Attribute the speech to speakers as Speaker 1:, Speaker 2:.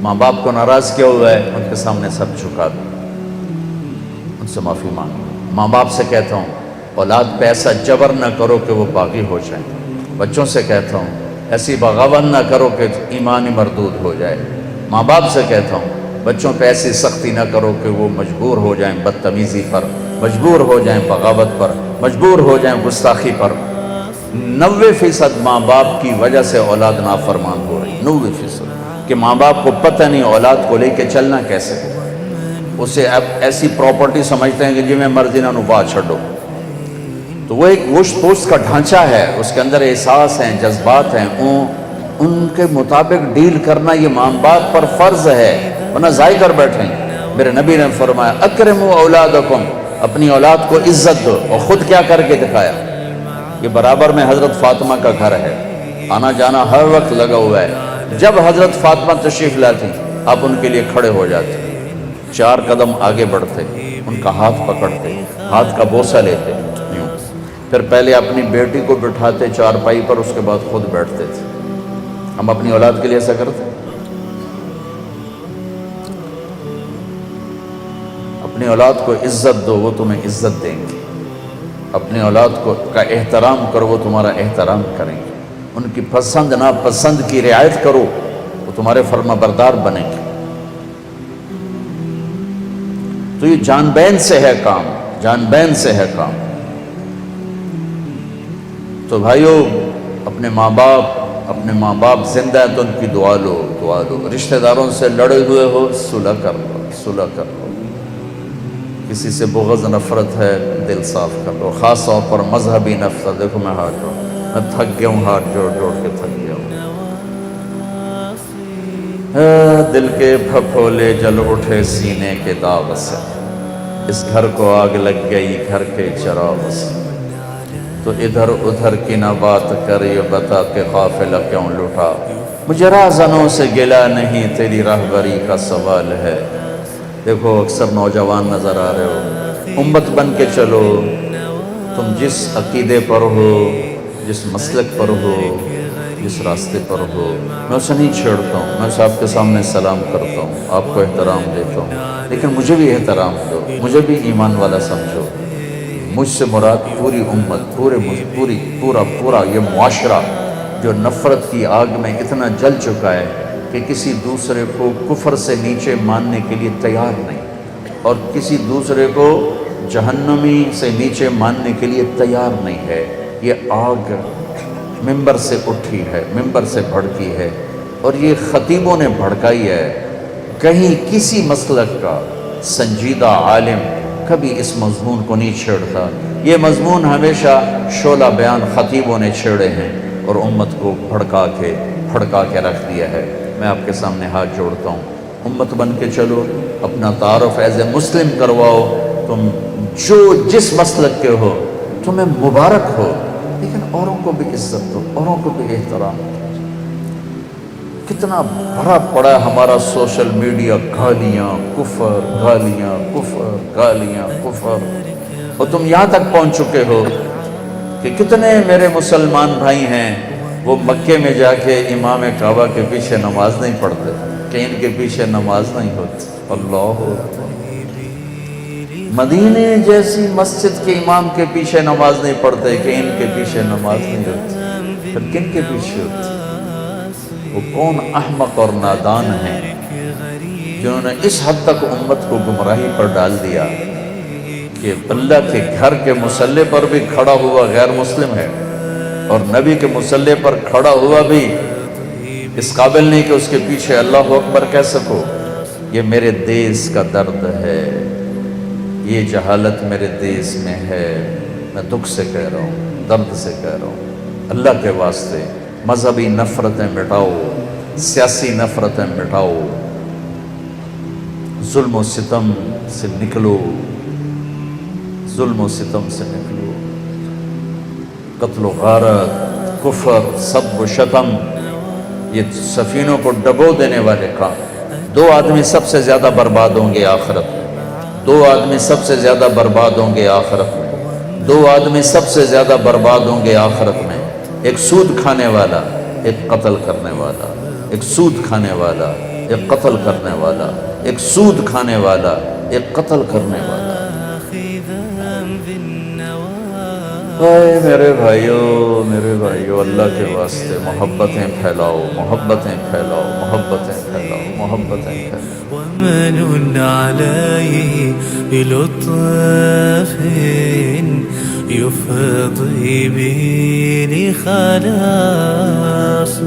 Speaker 1: ماں باپ کو ناراض کیا ہوا ہے، ان کے سامنے سب جھکا دو، ان سے معافی مانگو۔ ماں باپ سے کہتا ہوں اولاد پہ ایسا جبر نہ کرو کہ وہ باغی ہو جائیں۔ بچوں سے کہتا ہوں ایسی بغاوت نہ کرو کہ ایمان ہی مردود ہو جائے۔ ماں باپ سے کہتا ہوں بچوں پہ ایسی سختی نہ کرو کہ وہ مجبور ہو جائیں بدتمیزی پر، مجبور ہو جائیں بغاوت پر، مجبور ہو جائیں گستاخی پر۔ 90% ماں باپ کی وجہ سے اولاد نافرمان ہو رہی، 90%، کہ ماں باپ کو پتہ نہیں اولاد کو لے کے چلنا کیسے، اسے اب ایسی پراپرٹی سمجھتے ہیں کہ جی میں مرضی نہ نبا چھڑو۔ تو وہ ایک گوشت پوشت کا ڈھانچہ ہے، اس کے اندر احساس ہیں، جذبات ہیں، ان کے مطابق ڈیل کرنا یہ ماں باپ پر فرض ہے، ورنہ ضائع کر بیٹھیں۔ میرے نبی نے فرمایا اکرموا اولادکم، اپنی اولاد کو عزت دو، اور خود کیا کر کے دکھایا؟ یہ برابر میں حضرت فاطمہ کا گھر ہے، آنا جانا ہر وقت لگا ہوا ہے۔ جب حضرت فاطمہ تشریف لاتی آپ ان کے لیے کھڑے ہو جاتے، 4 قدم آگے بڑھتے، ان کا ہاتھ پکڑتے، ہاتھ کا بوسہ لیتے، یوں پھر پہلے اپنی بیٹی کو بٹھاتے چارپائی پر، اس کے بعد خود بیٹھتے تھے۔ ہم اپنی اولاد کے لیے ایسا کرتے؟ اپنی اولاد کو عزت دو، وہ تمہیں عزت دیں گے۔ اپنی اولاد کا احترام کرو، وہ تمہارا احترام کریں گے۔ ان کی پسند ناپسند کی رعایت کرو، وہ تمہارے فرما بردار بنیں گے۔ تو یہ جان بین سے ہے کام، جان بین سے ہے کام۔ تو بھائیو اپنے ماں باپ زندہ ہیں تو ان کی دعا لو، دعا لو۔ رشتہ داروں سے لڑے ہوئے ہو صلح کر لو، صلح کر لو۔ کسی سے بغض نفرت ہے دل صاف کر لو، خاص طور پر مذہبی نفرت۔ دیکھو میں ہاتھ جوڑ، میں تھک گیا ہوں، ہاتھ جوڑ جوڑ کے تھک گیا ہوں۔ دل کے پھپھولے جل اٹھے سینے کے داغ سے، اس گھر کو آگ لگ گئی گھر کے چراغ سے۔ تو ادھر ادھر کی نہ بات کر، یہ بتا کہ قافلہ کیوں لٹا۔ مجھے راہزنوں سے گلہ نہیں، تیری راہبری کا سوال ہے۔ دیکھو اکثر نوجوان نظر آ رہے ہو، امت بن کے چلو۔ تم جس عقیدے پر ہو، جس مسلک پر ہو، جس راستے پر ہو، میں اسے نہیں چھیڑتا ہوں، میں اسے آپ کے سامنے سلام کرتا ہوں، آپ کو احترام دیتا ہوں، لیکن مجھے بھی احترام دو، مجھے بھی ایمان والا سمجھو۔ مجھ سے مراد پوری امت، پورا یہ معاشرہ جو نفرت کی آگ میں اتنا جل چکا ہے کہ کسی دوسرے کو کفر سے نیچے ماننے کے لیے تیار نہیں، اور کسی دوسرے کو جہنمی سے نیچے ماننے کے لیے تیار نہیں ہے۔ یہ آگ ممبر سے اٹھی ہے، ممبر سے بھڑکی ہے، اور یہ خطیبوں نے بھڑکائی ہے۔ کہیں کسی مسلک کا سنجیدہ عالم کبھی اس مضمون کو نہیں چھیڑتا۔ یہ مضمون ہمیشہ شعلہ بیان خطیبوں نے چھیڑے ہیں اور امت کو بھڑکا کے رکھ دیا ہے۔ میں آپ کے سامنے ہاتھ جوڑتا ہوں، امت بن کے چلو، اپنا تعارف ایز اے مسلم کرواؤ۔ تم جس مسلک کے ہو تمہیں مبارک ہو، لیکن اوروں کو بھی عزت دو، اوروں کو بھی احترام دو۔ کتنا بھرا پڑا ہے ہمارا سوشل میڈیا، گالیاں کفر، گالیاں کفر، گالیاں کفر۔ اور تم یہاں تک پہنچ چکے ہو کہ کتنے میرے مسلمان بھائی ہیں وہ مکے میں جا کے امام کعبہ کے پیچھے نماز نہیں پڑھتے کہ ان کے پیچھے نماز نہیں ہوتی۔ اللہ اکبر۔ مدینے جیسی مسجد کے امام کے پیچھے نماز نہیں پڑھتے کہ ان کے پیچھے نماز نہیں ہوتی، پھر کن کے پیچھے ہوتی؟ وہ کون احمق اور نادان ہیں جنہوں نے اس حد تک امت کو گمراہی پر ڈال دیا کہ اللہ کے گھر کے مصلی پر بھی کھڑا ہوا غیر مسلم ہے، اور نبی کے مصلی پر کھڑا ہوا بھی اس قابل نہیں کہ اس کے پیچھے اللہ اکبر کہہ سکو۔ یہ میرے دیس کا درد ہے، یہ جہالت میرے دیس میں ہے۔ میں دکھ سے کہہ رہا ہوں، درد سے کہہ رہا ہوں، اللہ کے واسطے مذہبی نفرتیں مٹاؤ، سیاسی نفرتیں مٹاؤ، ظلم و ستم سے نکلو، ظلم و ستم سے نکلو۔ قتل و غارت، کفر، سب و شتم، یہ سفینوں کو ڈبو دینے والے کام۔ 2 آدمی سب سے زیادہ برباد ہوں گے آخرت میں، 2 آدمی سب سے زیادہ برباد ہوں گے آخرت میں، 2 آدمی سب سے زیادہ برباد ہوں گے آخرت میں۔ ایک سود کھانے والا، ایک قتل کرنے والا، ایک سود کھانے والا، ایک قتل کرنے والا، ایک سود کھانے والا، ایک قتل کرنے والا۔ میرے بھائیو اللہ کے واسطے محبتیں پھیلاؤ، محبتیں پھیلاؤ، محبتیں پھیلاؤ، محبتیں پھیلاؤ۔
Speaker 2: ومن عليه بلطف يفضي به لخلاص